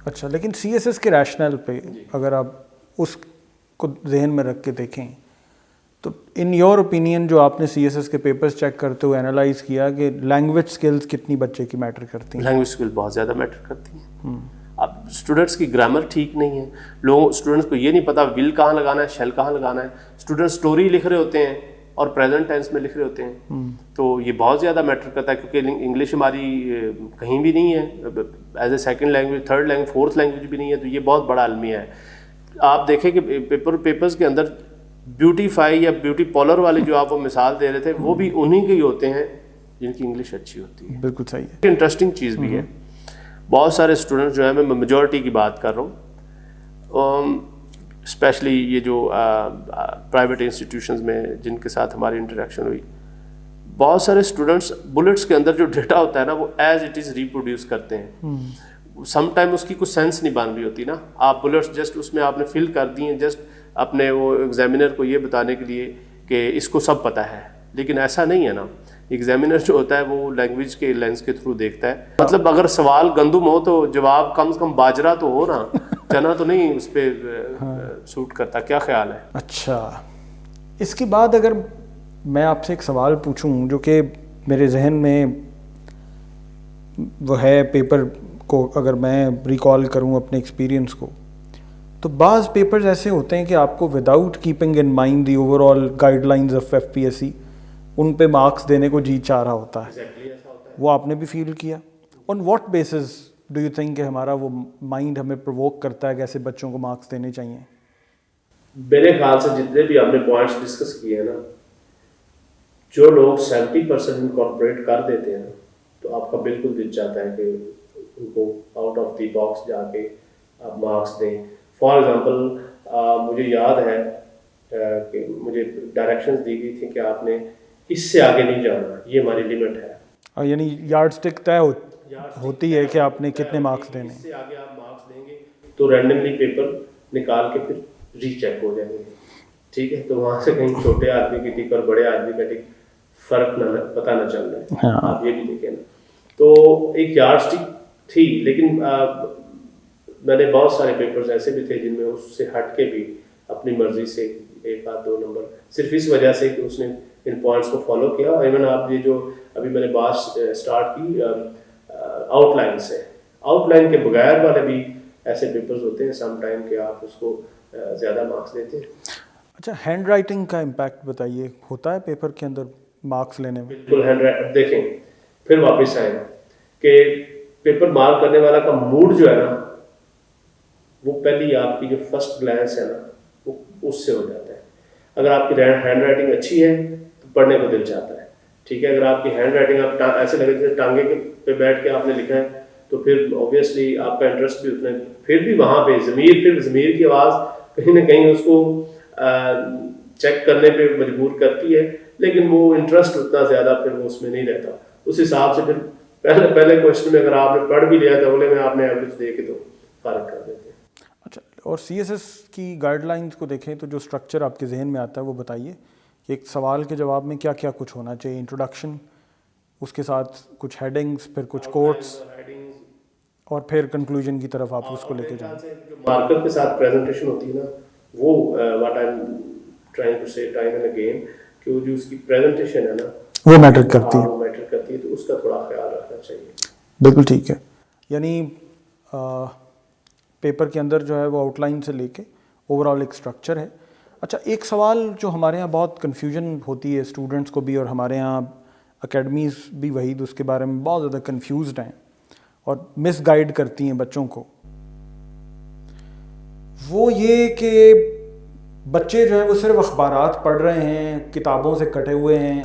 اچھا, لیکن CSS کے ریشنل پہ اگر آپ اس کو ذہن میں رکھ کے دیکھیں تو ان یور اوپینین جو آپ نے CSS کے پیپرز چیک کرتے ہوئے انالائز کیا کہ لینگویج سکلز کتنی بچے کی میٹر کرتی ہیں؟ لینگویج سکل بہت زیادہ میٹر کرتی ہیں. اب اسٹوڈنٹس کی گرامر ٹھیک نہیں ہے, لوگوں اسٹوڈنٹس کو یہ نہیں پتا ول کہاں لگانا ہے, شیل کہاں لگانا ہے. اسٹوڈنٹ اسٹوری لکھ رہے ہوتے ہیں اور پریزنٹ ٹینس میں لکھ رہے ہوتے ہیں, تو یہ بہت زیادہ میٹر کرتا ہے کیونکہ انگلش ہماری کہیں بھی نہیں ہے as a second language, third language, fourth language بھی نہیں ہے, تو یہ بہت بڑا المیہ ہے. آپ دیکھیں کہ پیپرز کے اندر بیوٹیفائی یا بیوٹی پارلر والے جو آپ وہ مثال دے رہے تھے وہ بھی انہی کے ہی ہوتے ہیں جن کی انگلش اچھی ہوتی ہے. بالکل صحیح ہے. انٹرسٹنگ چیز بھی ہے, بہت سارے اسٹوڈنٹس جو ہیں, میں میجورٹی کی بات کر رہا ہوں, اسپیشلی یہ جو پرائیویٹ انسٹیٹیوشنز میں جن کے ساتھ ہماری انٹریکشن ہوئی, بہت سارے اسٹوڈنٹس بلٹس کے اندر جو ڈیٹا ہوتا ہے نا وہ ایز اٹ از ریپروڈیوس کرتے ہیں. سم ٹائم اس کی کچھ سینس نہیں بن رہی ہوتی نا, آپ بلٹس جسٹ اس میں آپ نے فل کر دی ہیں جسٹ اپنے وہ ایگزامینر کو یہ بتانے کے لیے کہ اس کو سب پتہ ہے, لیکن ایسا نہیں ہے نا. ایگزامینر جو ہوتا ہے وہ لینگویج کے لینس کے تھرو دیکھتا ہے. مطلب اگر سوال گندم ہو تو جواب کم سے کم باجرا تو ہو نا, چنا تو نہیں اس پہ سوٹ کرتا. کیا خیال ہے؟ اچھا, اس کے بعد اگر میں آپ سے ایک سوال پوچھوں جو کہ میرے ذہن میں وہ ہے, پیپر کو اگر میں ریکال کروں اپنے ایکسپیرینس کو, تو بعض پیپرز ایسے ہوتے ہیں کہ آپ کو without keeping in mind the over all guide lines of FPSC ان پہ مارکس دینے کو جی چاہ رہا ہوتا ہے. وہ آپ نے بھی فیل کیا. On what basis do you think کہ ہمارا وہ مائنڈ ہمیں پرووک کرتا ہے کہ ایسے بچوں کو مارکس دینے چاہیے؟ میرے خیال سے جتنے بھی آپ نے پوائنٹس ڈسکس کیے ہیں نا, جو لوگ 70% انکارپوریٹ کر دیتے ہیں نا, تو آپ کا بالکل دل چاہتا ہے کہ ان کو آؤٹ آف دی باکس جا کے آپ مارکس دیں. فار ایگزامپل مجھے یاد ہے کہ مجھے ڈائریکشنز دی گئی تھیں کہ آپ نے اس سے آگے نہیں جانا, یہ ہماری لمٹ ہے. یعنی یارڈ اسٹک طے ہوتی ہے کہ آپ نے کتنے مارکس دینے, اس سے آگے آپ مارکس دیں گے تو رینڈملی پیپر نکال کے پھر ری چیک ہو جائیں گے. ٹھیک ہے, تو وہاں سے کہیں چھوٹے آدمی کی ٹک اور بڑے آدمی کا ٹک فرق نہ پتہ نہ چل رہا ہے. آپ یہ بھی دیکھیں نا, تو ایک یارڈ اسٹک تھی. لیکن میں نے بہت سارے پیپرز ایسے بھی تھے جن میں اس سے ہٹ کے بھی اپنی مرضی سے 1 آدھ 2 نمبر, صرف اس وجہ سے کہ اس نے ان پوائنٹس کو فالو کیا. ایون آپ یہ جو ابھی میں نے بات اسٹارٹ کی آؤٹ لائن سے, آؤٹ لائن کے بغیر والے بھی ایسے پیپرز ہوتے ہیں سم ٹائم کہ آپ اس کو زیادہ مارکس دیتے ہیں. اچھا, ہینڈ رائٹنگ کا امپیکٹ بتائیے, ہوتا ہے پیپر کے اندر مارکس لینے میں؟ بالکل. ہینڈ رائٹنگ دیکھیں, پھر واپس آئیں کہ پیپر مارک کرنے والا کا موڈ جو ہے نا وہ پہلی آپ کی جو فرسٹ گلانس ہے نا وہ اس سے ہو جاتا ہے. اگر آپ کی ہینڈ رائٹنگ اچھی ہے تو پڑھنے کو دل چاہتا ہے. ٹھیک ہے, اگر آپ کی ہینڈ رائٹنگ آپ ایسے لگے جیسے ٹانگے پہ بیٹھ کے آپ نے لکھا ہے تو پھر اوبیسلی آپ کا انٹرسٹ بھی اتنا, پھر بھی وہاں پہ ضمیر کی آواز کہیں نہ کہیں اس کو چیک کرنے پہ مجبور کرتی ہے, لیکن وہ انٹرسٹ اتنا زیادہ پھر وہ اس میں نہیں رہتا. اس حساب سے پھر پہلے کوشچن میں اگر آپ نے پڑھ بھی لیا تو اگلے میں آپ نے ایوریج دے کے تو فرق کر دیتے ہیں. اچھا, اور CSS کی گائیڈ لائنس کو دیکھیں تو جو اسٹرکچر آپ کے ذہن میں آتا ہے وہ بتائیے کہ ایک سوال کے جواب میں کیا کیا کچھ ہونا چاہیے. انٹروڈکشن, اس کے ساتھ کچھ ہیڈنگس, پھر کچھ کوٹس, اور پھر کنکلوژن کی طرف آپ اس کو لے کے جائیں. جو مارکر کے ساتھ پریزنٹیشن ہوتی ہے نا وہ what I am trying to say time and again کہ وہ جو اس کی پریزنٹیشن ہے نا وہ میٹر کرتی ہے, وہ میٹر کرتی ہے, تو اس کا تھوڑا خیال رکھنا چاہیے. بالکل ٹھیک ہے. یعنی پیپر کے اندر جو ہے وہ آؤٹ لائن سے لے کے اوور آل ایک اسٹرکچر ہے. اچھا, ایک سوال جو ہمارے یہاں بہت کنفیوژن ہوتی ہے اسٹوڈنٹس کو بھی, اور ہمارے یہاں اکیڈمیز بھی وحید اس کے بارے میں بہت زیادہ کنفیوزڈ ہیں اور مس گائیڈ کرتی ہیں بچوں کو, وہ یہ کہ بچے جو ہیں وہ صرف اخبارات پڑھ رہے ہیں, کتابوں سے کٹے ہوئے ہیں.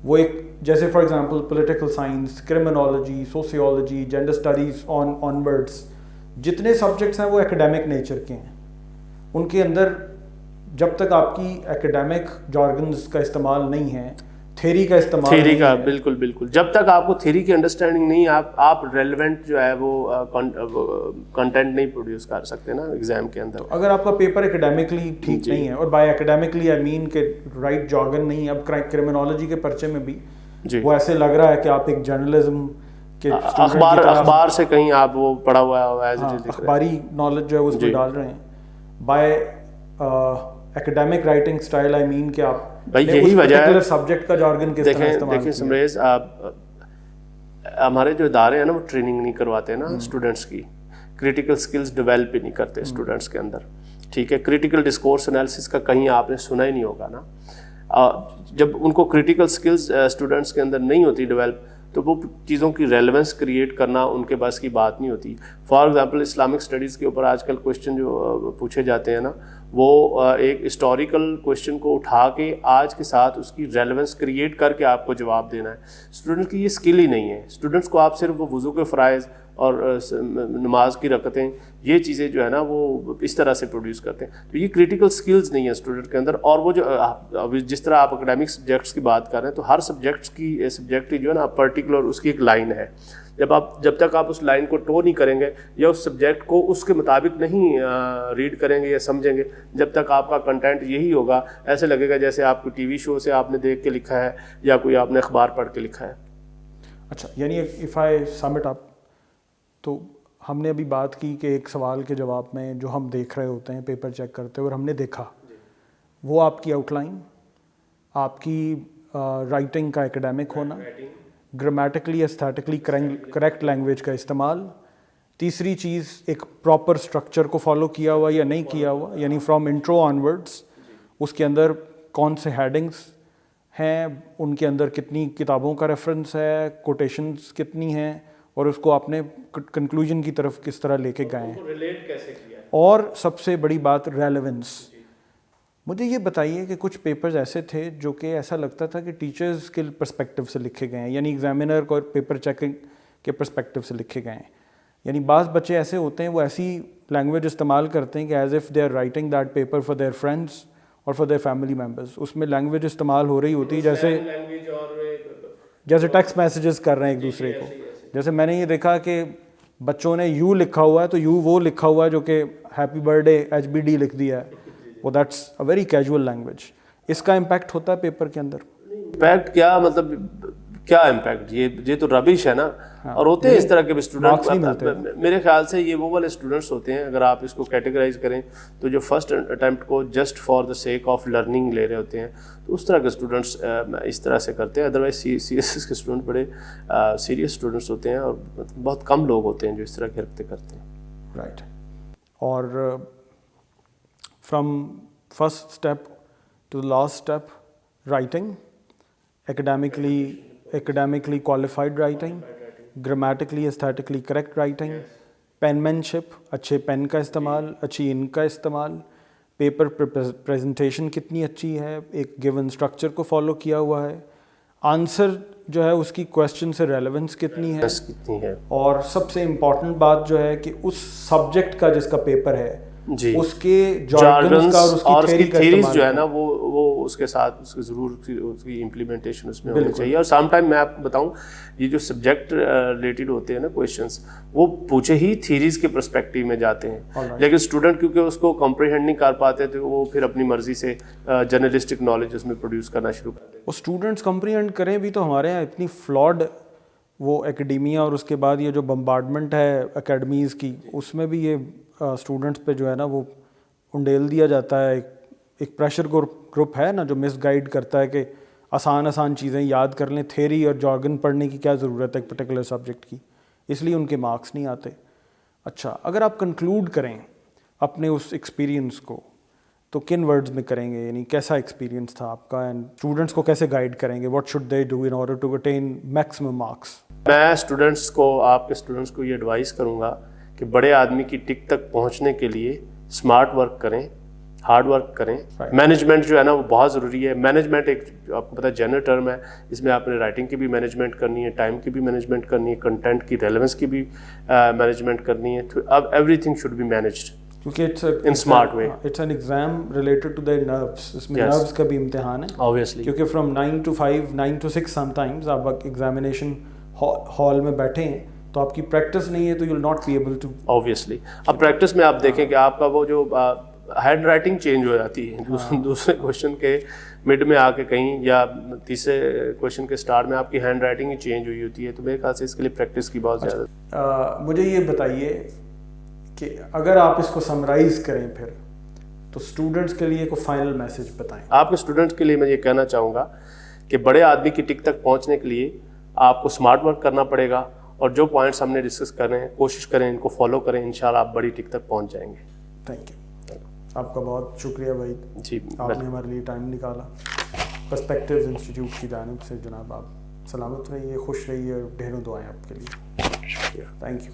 وہ ایک جیسے for example political science, criminology, sociology, gender studies on words, جتنے سبجیکٹس ہیں وہ ایکیڈیمک نیچر کے ہیں. ان کے اندر جب تک آپ کی ایکیڈیمک جارگنز کا استعمال نہیں ہے, تھیری کا استعمال تھیری کا بالکل بالکل, جب تک آپ کو تھیری کی انڈرسٹینڈنگ نہیں, آپ ریلیونٹ جو ہے وہ کنٹینٹ نہیں پروڈیوس کر سکتے نا ایگزام کے اندر. اگر آپ کا پیپر ایکیڈیمکلی ٹھیک نہیں ہے, اور بائی ایکیڈیمکلی آئی مین کہ رائٹ جارگن نہیں ہے. اب کرمنالوجی کے پرچے میں بھی وہ ایسے لگ رہا ہے کہ آپ ایک جرنلزم کے اخبار سے کہیں آپ وہ پڑھا ہوا ہے, اخباری نالج جو ہے اس میں ڈال رہے ہیں. بائی ایکیڈیمک رائٹنگ سٹائل آئی مین کہ آپ یہی وجہ ہے سبجیکٹ کا جارگن کس طرح استعمال. دیکھیں سمریز, ہمارے جو ادارے ہیں نا وہ ٹریننگ نہیں کرواتے نا اسٹوڈنٹس کی, کریٹیکل سکلز ڈیولپ ہی نہیں کرتے اسٹوڈنٹس کے اندر. ٹھیک ہے, کریٹیکل ڈسکورس انالیسس کا کہیں آپ نے سنا ہی نہیں ہوگا نا. جب ان کو کریٹیکل سکلز اسٹوڈنٹس کے اندر نہیں ہوتی ڈیولپ, تو وہ چیزوں کی ریلیونس کریٹ کرنا ان کے بس کی بات نہیں ہوتی. فار ایگزامپل اسلامک اسٹڈیز کے اوپر آج کل کوشچن جو پوچھے جاتے ہیں نا وہ ایک ہسٹوریکل کویشچن کو اٹھا کے آج کے ساتھ اس کی ریلیونس کریٹ کر کے آپ کو جواب دینا ہے. اسٹوڈنٹ کی یہ اسکل ہی نہیں ہے. اسٹوڈنٹس کو آپ صرف وہ وضو کے فرائض اور نماز کی رکعتیں یہ چیزیں جو ہے نا وہ اس طرح سے پروڈیوس کرتے ہیں. تو یہ کریٹیکل سکلز نہیں ہے اسٹوڈنٹ کے اندر. اور وہ جو جس طرح آپ اکیڈمک سبجیکٹس کی بات کر رہے ہیں تو ہر سبجیکٹ کی جو ہے نا پرٹیکولر اس کی ایک لائن ہے. جب تک آپ اس لائن کو ٹو نہیں کریں گے یا اس سبجیکٹ کو اس کے مطابق نہیں ریڈ کریں گے یا سمجھیں گے, جب تک آپ کا کنٹینٹ یہی ہوگا ایسے لگے گا جیسے آپ کو ٹی وی شو سے آپ نے دیکھ کے لکھا ہے یا کوئی آپ نے اخبار پڑھ کے لکھا ہے. اچھا, یعنی if I some it up, تو ہم نے ابھی بات کی کہ ایک سوال کے جواب میں جو ہم دیکھ رہے ہوتے ہیں پیپر چیک کرتے اور ہم نے دیکھا وہ آپ کی آؤٹ لائن, آپ کی رائٹنگ کا ایکڈیمک ہونا, گرامیٹیکلی ایستھیٹکلی کریکٹ لینگویج کا استعمال, تیسری چیز ایک پراپر اسٹرکچر کو فالو کیا ہوا یا نہیں کیا ہوا, یعنی فرام انٹرو آن ورڈس اس کے اندر کون سے ہیڈنگس ہیں, ان کے اندر کتنی کتابوں کا ریفرنس ہے, کوٹیشنز کتنی ہیں, اور اس کو آپ نے کنکلوژن کی طرف کس طرح لے کے گئے ہیں, اور سب سے بڑی بات ریلیونس. مجھے یہ بتائیے کہ کچھ پیپرز ایسے تھے جو کہ ایسا لگتا تھا کہ ٹیچرز کے پرسپیکٹیو سے لکھے گئے ہیں, یعنی ایگزامینر کو پیپر چیکنگ کے پرسپیکٹیو سے لکھے گئے ہیں. یعنی بعض بچے ایسے ہوتے ہیں وہ ایسی لینگویج استعمال کرتے ہیں کہ as if they are writing that paper for their friends اور فار دیئر فیملی ممبرز. اس میں لینگویج استعمال ہو رہی ہوتی ہے جیسے ٹیکسٹ میسیجز کر رہے ہیں ایک دوسرے کو. جیسے میں نے یہ دیکھا کہ بچوں نے یو لکھا ہوا ہے تو یو وہ لکھا ہوا ہے جو کہ happy birthday H B D لکھ دیا ہے, وہ that's a very casual language. اس کا امپیکٹ ہوتا ہے پیپر کے اندر؟ امپیکٹ کیا مطلب کیا امپیکٹ, یہ تو ربش ہے نا. اور ہوتے ہیں اس طرح کے اسٹوڈنٹ, میرے خیال سے یہ وہ والے اسٹوڈنٹس ہوتے ہیں, اگر آپ اس کو کیٹیگرائز کریں تو جو فرسٹ اٹیمپٹ کو just for the sake of learning لے رہے ہوتے ہیں, تو اس طرح کے اسٹوڈنٹس اس طرح سے کرتے ہیں. ادروائز سی ایس ایس کے اسٹوڈنٹ بڑے سیریس اسٹوڈنٹس ہوتے ہیں اور بہت کم لوگ ہوتے ہیں جو اس طرح کی حرکتیں کرتے ہیں. رائٹ. اور from first step to last step, writing, academically qualified writing, grammatically aesthetically correct writing, penmanship, اچھے پین کا استعمال, اچھی انک کا استعمال, پیپر پریزنٹیشن کتنی اچھی ہے, ایک گیون اسٹرکچر کو فالو کیا ہوا ہے, آنسر جو ہے اس کی کویسچن سے ریلیونس کتنی ہے, اور سب سے امپورٹنٹ بات جو ہے کہ اس سبجیکٹ کا جس کا پیپر ہے جی اس کے جارگنز کا اور اس کی تھیریز جو ہے نا وہ اس کے ساتھ اس کے ضرور اس کی امپلیمنٹیشن اس میں ہونی چاہیے. اور سم ٹائم میں آپ کو بتاؤں یہ جو سبجیکٹ ریلیٹڈ ہوتے ہیں نا کویشچنس, وہ پوچھے ہی تھیریز کے پرسپیکٹیو میں جاتے ہیں, لیکن اسٹوڈنٹ کیونکہ اس کو کمپریہینڈ نہیں کر پاتے تو وہ پھر اپنی مرضی سے جرنلسٹک نالج اس میں پروڈیوس کرنا شروع کر دیتے ہیں. وہ اسٹوڈنٹس کمپریہینڈ کریں بھی تو ہمارے یہاں اتنی فلاڈ وہ اکیڈیمیا, اور اس کے بعد یہ جو بمبارڈمنٹ ہے اکیڈمیز کی, اس میں بھی یہ اسٹوڈنٹس پہ جو ہے نا وہ انڈیل دیا جاتا ہے. ایک پریشر گروپ ہے نا جو مس گائیڈ کرتا ہے کہ آسان چیزیں یاد کر لیں, تھیری اور جارگن پڑھنے کی کیا ضرورت ہے ایک پرٹیکولر سبجیکٹ کی, اس لیے ان کے مارکس نہیں آتے. اچھا, اگر آپ کنکلوڈ کریں اپنے اس ایکسپیرینس کو تو کن ورڈز میں کریں گے, یعنی کیسا ایکسپیرینس تھا آپ کا, اینڈ اسٹوڈنٹس کو کیسے گائیڈ کریں گے, what should they do in order to attain maximum marks? میں اسٹوڈنٹس کو, آپ کے اسٹوڈنٹس کو یہ ایڈوائز کروں گا کہ بڑے آدمی کی ٹک تک پہنچنے کے لیے اسمارٹ ورک کریں, ہارڈ ورک کریں. مینجمنٹ جو ہے نا وہ بہت ضروری ہے. مینجمنٹ ایک آپ کو پتہ ہے جنرل ٹرم ہے, اس میں آپ نے رائٹنگ کی بھی مینجمنٹ کرنی ہے, ٹائم کی بھی مینجمنٹ کرنی ہے, کنٹینٹ کی ریلیونس کی بھی مینجمنٹ کرنی ہے. اب everything should be managed in smart way. It's an exam related to the nerves, اس میں نروس کا بھی امتحان ہے obviously, کیونکہ from 9 to 5 9 to 6 sometimes آپ ایگزامینیشن ہال میں بیٹھے ہیں تو آپ کی پریکٹس نہیں ہے تو you will not be able to. obviously اب پریکٹس میں آپ دیکھیں کہ آپ کا وہ جو ہینڈ رائٹنگ چینج ہو جاتی ہے دوسرے کویشچن کے مڈ میں آ کے کہیں, یا تیسرے کویشچن کے اسٹارٹ میں آپ کی ہینڈ رائٹنگ ہی چینج ہوئی ہوتی ہے, تو میرے خیال سے اس کے لیے پریکٹس کی بہت زیادہ. مجھے یہ بتائیے کہ اگر آپ اس کو سمرائز کریں پھر تو اسٹوڈنٹس کے لیے کوئی فائنل میسج بتائیں. آپ کے اسٹوڈنٹس کے لیے میں یہ کہنا چاہوں گا کہ بڑے آدمی کی ٹک تک پہنچنے کے لیے آپ کو اسمارٹ ورک کرنا پڑے گا, اور جو پوائنٹس ہم نے ڈسکس کر رہے ہیں کوشش کریں ان کو فالو کریں, انشاءاللہ آپ بڑی ٹک تک پہنچ جائیں گے. تھینک یو, آپ کا بہت شکریہ بھائی جی, آپ نے ہمارے لیے ٹائم نکالا. پرسپیکٹیوز انسٹیٹیوٹ کی جانب سے جناب آپ سلامت رہیے, خوش رہیے, ڈھیروں دعائیں آپ کے لیے. شکریہ, تھینک یو.